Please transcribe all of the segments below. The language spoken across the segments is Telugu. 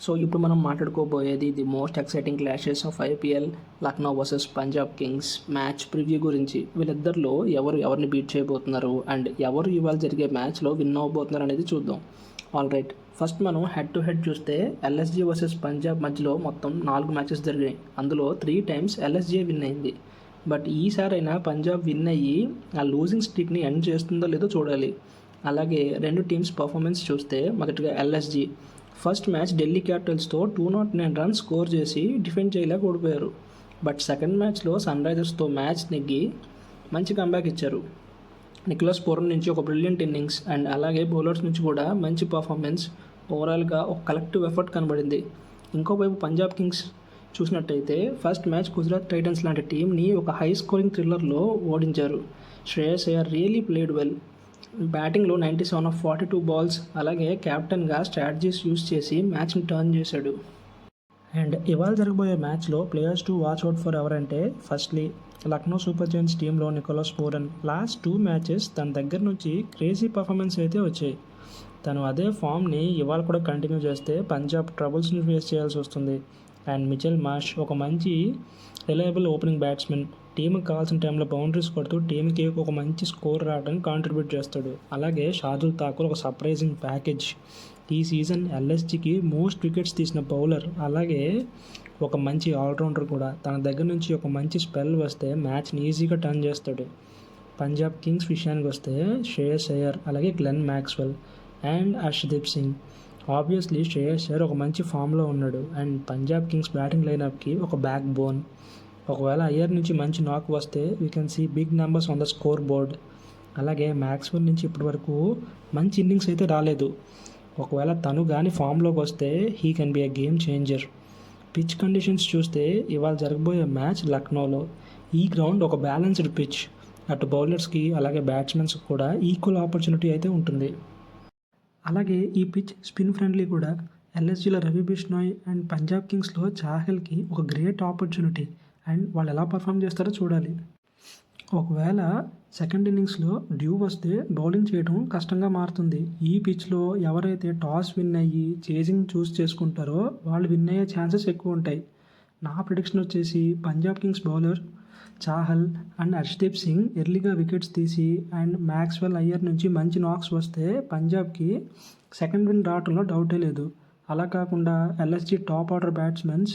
సో ఇప్పుడు మనం మాట్లాడుకోబోయేది the most exciting clashes of IPL Lucknow versus Punjab Kings match preview గురించి. వీళ్ళిద్దరిలో ఎవరిని బీట్ చేయబోతున్నారు అండ్ ఎవరు ఇవాళ జరిగే మ్యాచ్లో విన్ అవ్వబోతున్నారు అనేది చూద్దాం. ఆల్ రైట్, ఫస్ట్ మనం హెడ్ టు హెడ్ చూస్తే ఎల్ఎస్జీ వర్సెస్ పంజాబ్ మధ్యలో మొత్తం 4 మ్యాచెస్ జరిగాయి. అందులో 3 టైమ్స్ ఎల్ఎస్జీ విన్ అయింది. బట్ ఈసారైనా పంజాబ్ విన్ అయ్యి ఆ లూజింగ్ స్ట్రీక్ని ఎండ్ చేస్తుందో లేదో చూడాలి. అలాగే రెండు టీమ్స్ పర్ఫార్మెన్స్ చూస్తే మొదటగా ఎల్ఎస్జీ ఫస్ట్ మ్యాచ్ ఢిల్లీ క్యాపిటల్స్తో 209 రన్స్ స్కోర్ చేసి డిఫెండ్ చేయలేక ఓడిపోయారు. బట్ సెకండ్ మ్యాచ్లో సన్ రైజర్స్తో మ్యాచ్ నెగ్గి మంచి కంబ్యాక్ ఇచ్చారు. నికోలస్ పూరన్ నుంచి ఒక బ్రిలియంట్ ఇన్నింగ్స్ అండ్ అలాగే బౌలర్స్ నుంచి కూడా మంచి పర్ఫార్మెన్స్, ఓవరాల్గా ఒక కలెక్టివ్ ఎఫర్ట్ కనబడింది. ఇంకోవైపు పంజాబ్ కింగ్స్ చూసినట్టయితే ఫస్ట్ మ్యాచ్ గుజరాత్ టైటన్స్ లాంటి టీంని ఒక హై స్కోరింగ్ థ్రిల్లర్లో ఓడించారు. Shreyas Iyer really played well. బ్యాటింగ్లో 97 ఆఫ్ 42 బాల్స్, అలాగే కెప్టెన్గా స్ట్రాటజీస్ యూస్ చేసి మ్యాచ్ని టర్న్ చేశాడు. అండ్ ఇవాళ జరగబోయే మ్యాచ్లో players to watch out for ఎవరంటే, ఫస్ట్లీ లక్నో సూపర్ జైంట్స్ టీంలో నికోలస్ పూరన్. లాస్ట్ 2 మ్యాచెస్ తన దగ్గర నుంచి క్రేజీ పర్ఫార్మెన్స్ అయితే వచ్చాయి. తను అదే ఫామ్ని ఇవాళ కూడా కంటిన్యూ చేస్తే పంజాబ్ ట్రబుల్స్ని ఫేస్ చేయాల్సి వస్తుంది. అండ్ మిచెల్ మార్ష్ ఒక మంచి రిలయబుల్ ఓపెనింగ్ బ్యాట్స్మెన్. టీంకి కావాల్సిన టైంలో బౌండరీస్ కొడుతూ టీంకి ఒక మంచి స్కోర్ రావడానికి కాంట్రిబ్యూట్ చేస్తాడు. అలాగే షార్దుల్ ఠాకూర్ ఒక సర్ప్రైజింగ్ ప్యాకేజ్. ఈ సీజన్ ఎల్ఎస్జీకి మోస్ట్ వికెట్స్ తీసిన బౌలర్, అలాగే ఒక మంచి ఆల్రౌండర్ కూడా. తన దగ్గర నుంచి ఒక మంచి స్పెల్ వస్తే మ్యాచ్ని ఈజీగా టర్న్ చేస్తాడు. పంజాబ్ కింగ్స్ విషయానికి వస్తే శ్రేయస్ అయ్యర్, అలాగే Glenn Maxwell and Harshdeep Singh. Obviously Shreyas Iyer ఒక మంచి ఫామ్లో ఉన్నాడు అండ్ పంజాబ్ కింగ్స్ బ్యాటింగ్ లైనప్కి ఒక బ్యాక్ బోన్. ఒకవేళ అయ్యర్ నుంచి మంచి నాక్ వస్తే we can see big numbers on the scoreboard. అలాగే మ్యాక్స్వెల్ నుంచి ఇప్పటి వరకు మంచి ఇన్నింగ్స్ అయితే రాలేదు. ఒకవేళ తను కానీ ఫామ్లోకి వస్తే he can be a game changer. Pitch conditions చూస్తే ఇవాళ జరగబోయే మ్యాచ్ లక్నోలో. ఈ గ్రౌండ్ ఒక బ్యాలెన్స్డ్ పిచ్. అటు బౌలర్స్కి అలాగే బ్యాట్స్మెన్స్కి కూడా ఈక్వల్ ఆపర్చునిటీ అయితే ఉంటుంది. అలాగే ఈ పిచ్ స్పిన్ ఫ్రెండ్లీ కూడా. ఎల్ఎస్జీలో రవి బిష్నాయ్ అండ్ పంజాబ్ కింగ్స్లో చాహల్కి ఒక గ్రేట్ ఆపర్చునిటీ. అండ్ వాళ్ళు ఎలా పర్ఫామ్ చేస్తారో చూడాలి. ఒకవేళ సెకండ్ ఇన్నింగ్స్లో డ్యూ వస్తే బౌలింగ్ చేయడం కష్టంగా మారుతుంది. ఈ పిచ్లో ఎవరైతే టాస్ విన్ అయ్యి చేజింగ్ చూస్ చేసుకుంటారో వాళ్ళు విన్ అయ్యే ఛాన్సెస్ ఎక్కువ ఉంటాయి. నా ప్రిడిక్షన్ వచ్చేసి Punjab Kings bowler Chahal and Harshdeep Singh ఎర్లీగా వికెట్స్ తీసి అండ్ మ్యాక్స్వెల్ అయ్యర్ నుంచి మంచి నాక్స్ వస్తే పంజాబ్కి సెకండ్ విన్ రావడంలో డౌటే లేదు. అలా కాకుండా LSG top order batsmen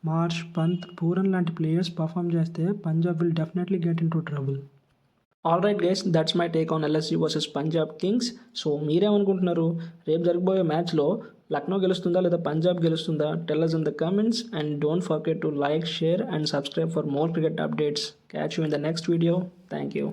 Marsh, Pant, Pooran లాంటి ప్లేయర్స్ పర్ఫామ్ చేస్తే Punjab will definitely get into trouble. All right guys, that's my take on LSG versus Punjab Kings. So మీరేమనుకుంటున్నారు? రేపు జరగబోయే మ్యాచ్లో లక్నో గెలుస్తుందా లేదా పంజాబ్ గెలుస్తుందా? Tell us in the comments and don't forget to like, share and subscribe for more cricket updates. Catch you in the next video. Thank you.